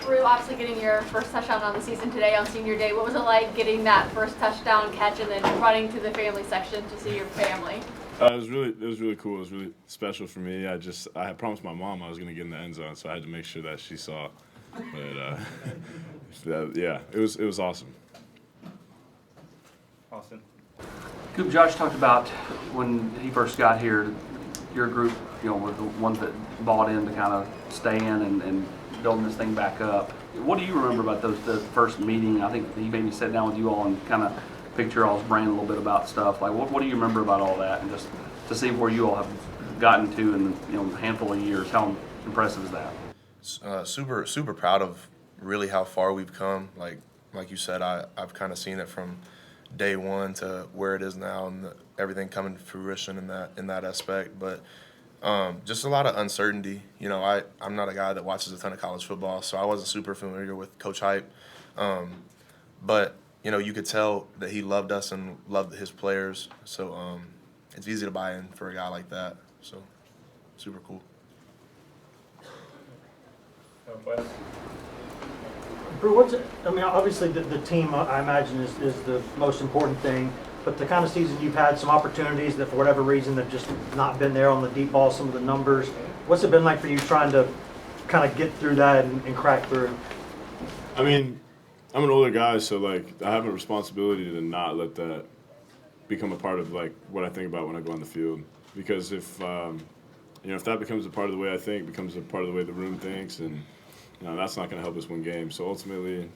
Brew, obviously getting your first touchdown on the season today on senior day. What was it like getting that first touchdown catch and then running to the family section to see your family? It was really cool. It was really special for me. I had promised my mom I was going to get in the end zone, so I had to make sure that she saw. But yeah, it was awesome. Austin. Coop, Josh talked about when he first got here, your group, were the ones that bought in to kind of stay in and building this thing back up. What do you remember about the first meeting? I think he maybe sat down with you all and kind of picked your all's brain a little bit about stuff. Like, what do you remember about all that? And just to see where you all have gotten to in a handful of years, how impressive is that? Super proud of really how far we've come. Like you said, I've kind of seen it from day one to where it is now, and everything coming to fruition in that aspect. But just a lot of uncertainty. I'm not a guy that watches a ton of college football, so I wasn't super familiar with Coach Hype. But you could tell that he loved us and loved his players. So it's easy to buy in for a guy like that. So super cool. Brew, obviously the team, I imagine, is the most important thing, but the kind of season you've had, some opportunities that for whatever reason have just not been there on the deep ball, some of the numbers. What's it been like for you trying to kind of get through that and crack through? I mean, I'm an older guy, so I have a responsibility to not let that become a part of what I think about when I go on the field. Because if that becomes a part of the way I think, becomes a part of the way the room thinks, and that's not going to help us win games. So ultimately,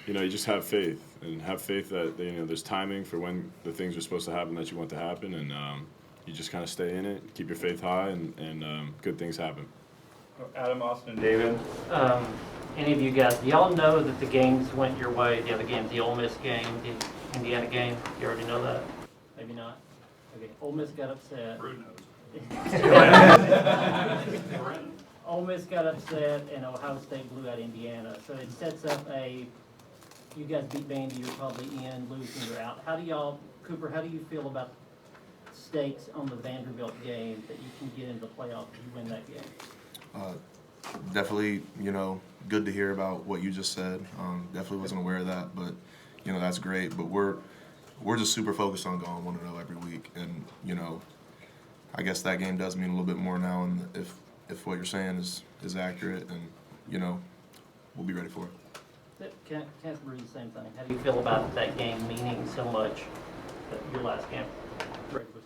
you just have faith that there's timing for when the things are supposed to happen that you want to happen, and you just kind of stay in it, keep your faith high, and good things happen. Adam, Austin, and David. Any of you guys, do y'all know that the games went your way? The other games, the Ole Miss game, the Indiana game. You already know that? Maybe not. Okay, Ole Miss got upset. Brew knows. Ole Miss got upset, and Ohio State blew out Indiana. So it sets up you guys beat Vandy, you're probably in, losing, you're out. Cooper, how do you feel about stakes on the Vanderbilt game that you can get into the playoff if you win that game? Definitely, good to hear about what you just said. Definitely wasn't aware of that, but, that's great. But we're just super focused on going 1-0 every week. And, I guess that game does mean a little bit more now, and if what you're saying is accurate, and we'll be ready for it. Can I ask Bruce the same thing? How do you feel about that game meaning so much, your last game, regular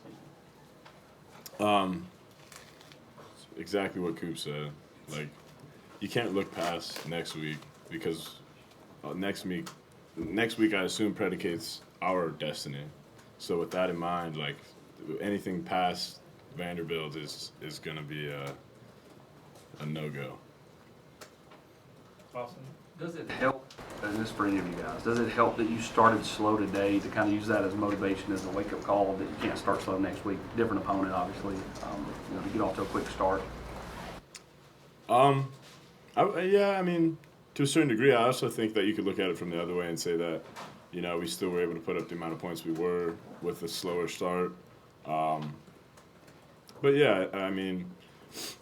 season? Exactly what Coop said. You can't look past next week because next week I assume predicates our destiny. So with that in mind, anything past Vanderbilt is going to be a no-go. Awesome. Does it help, and this is for any of you guys, does it help that you started slow today to kind of use that as motivation, as a wake-up call that you can't start slow next week? Different opponent, obviously, to get off to a quick start. To a certain degree, I also think that you could look at it from the other way and say that, we still were able to put up the amount of points we were with a slower start. But yeah,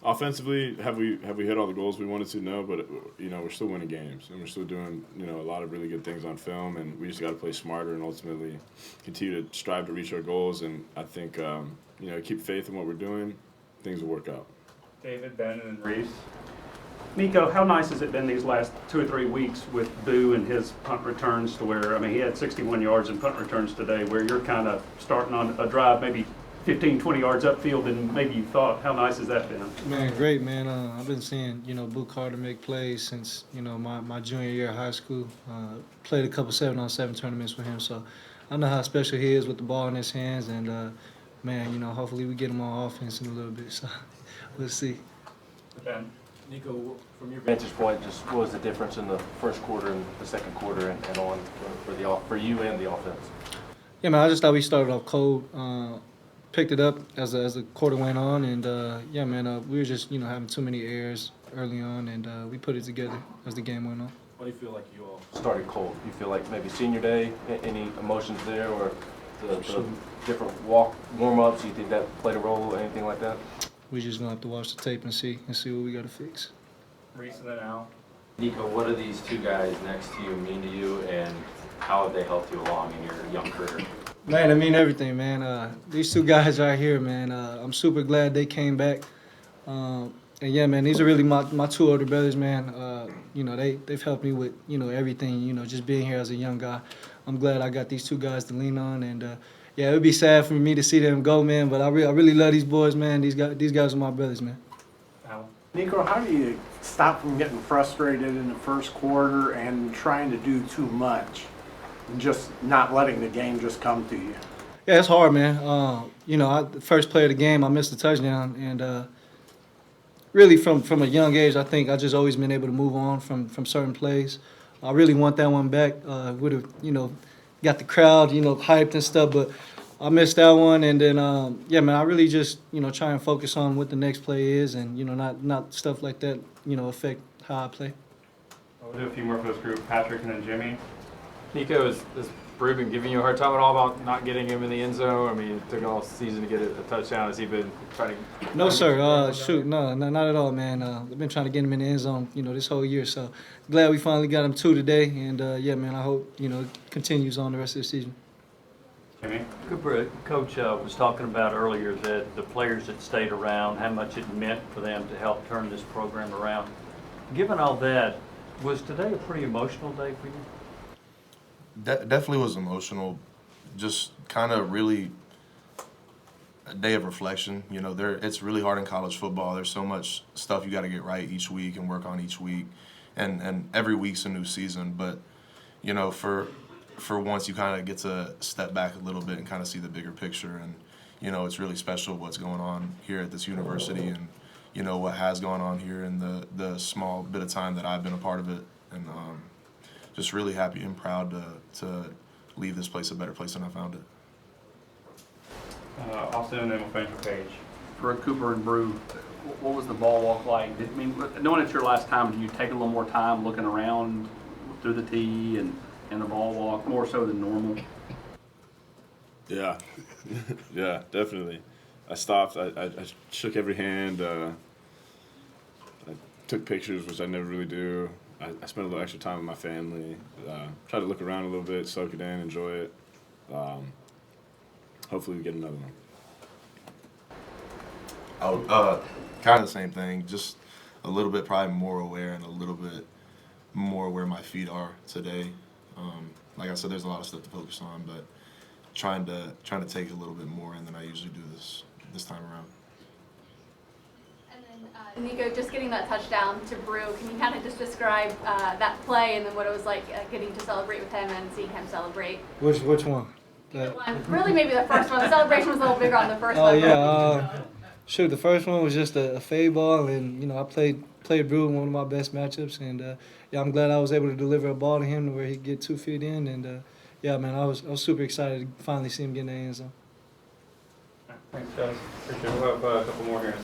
offensively, have we hit all the goals we wanted to? No, but we're still winning games, and we're still doing a lot of really good things on film, and we just got to play smarter and ultimately continue to strive to reach our goals. And I think keep faith in what we're doing, things will work out. David, Ben, and Reese. Nico, how nice has it been these last 2 or 3 weeks with Boo and his punt returns to where, he had 61 yards in punt returns today, where you're kind of starting on a drive maybe 15, 20 yards upfield than maybe you thought. How nice has that been? Man, great, man. I've been seeing, Boo Carter make plays since, my junior year of high school. Played a couple 7-on-7 tournaments with him, so I know how special he is with the ball in his hands, and, hopefully we get him on offense in a little bit, so we'll see. Ben. Nico, from your vantage point, just what was the difference in the first quarter and the second quarter and on for you and the offense? Yeah, man, I just thought we started off cold, picked it up as the quarter went on, and we were just having too many errors early on, and we put it together as the game went on. What do you feel like you all started cold? You feel like maybe senior day, any emotions there, or the different warm-ups? You think that played a role or anything like that? We just gonna have to watch the tape and see what we got to fix. Reese, and then Al. Nico, what do these two guys next to you mean to you, and how have they helped you along in your young career? Man, I mean everything, man. These two guys right here, man. I'm super glad they came back. And yeah, man, these are really my two older brothers, man. You know, they've helped me with, you know, everything, you know, just being here as a young guy. I'm glad I got these two guys to lean on, and yeah, it would be sad for me to see them go, man, but I really love these boys, man. These guys are my brothers, man. Al. Nico, how do you stop from getting frustrated in the first quarter and trying to do too much and just not letting the game just come to you? Yeah, it's hard, man. You know, the first play of the game, I missed a touchdown, and really from a young age, I think I just always been able to move on from certain plays. I really want that one back. Would have, you know, got the crowd, you know, hyped and stuff, but I missed that one. And then, yeah, man, I really just, you know, try and focus on what the next play is, and you know, not stuff like that, you know, affect how I play. We'll do a few more for this group. Patrick and then Jimmy. Nico, is Ruben giving you a hard time at all about not getting him in the end zone? I mean, it took all season to get a touchdown. Has he been trying to? No, sir. Shoot, no, not at all, man. I've been trying to get him in the end zone, you know, this whole year. So glad we finally got him 2 today. And yeah, man, I hope, you know, it continues on the rest of the season. Jimmy. Cooper, Coach was talking about earlier that the players that stayed around, how much it meant for them to help turn this program around. Given all that, was today a pretty emotional day for you? Definitely was emotional. Just kind of really a day of reflection. You know, it's really hard in college football. There's so much stuff you got to get right each week and work on each week, and every week's a new season. But you know, for once, you kind of get to step back a little bit and kind of see the bigger picture. And you know, it's really special what's going on here at this university, and you know what has gone on here in the small bit of time that I've been a part of it. And just really happy and proud to leave this place a better place than I found it. Austin, and then we'll finish with Paige. For Cooper and Brew, what was the ball walk like? I mean, knowing it's your last time, do you take a little more time looking around through the tee and the ball walk, more so than normal? Yeah, yeah, definitely. I stopped. I shook every hand. I took pictures, which I never really do. I spent a little extra time with my family. Try to look around a little bit, soak it in, enjoy it. Hopefully we get another one. Kind of the same thing, just a little bit probably more aware and a little bit more where my feet are today. Like I said, there's a lot of stuff to focus on, but trying to take a little bit more in than I usually do this time around. And then Nico, just getting that touchdown to Brew, can you kind of just describe that play and then what it was like getting to celebrate with him and seeing him celebrate? Which one? Really, maybe the first one. The celebration was a little bigger on the first one. Oh yeah, shoot, the first one was just a fade ball, and you know I played Brew in one of my best matchups, and yeah, I'm glad I was able to deliver a ball to him to where he could get 2 feet in, and yeah, man, I was super excited to finally see him get in the end zone. Thanks, guys. Appreciate it. We'll have a couple more here.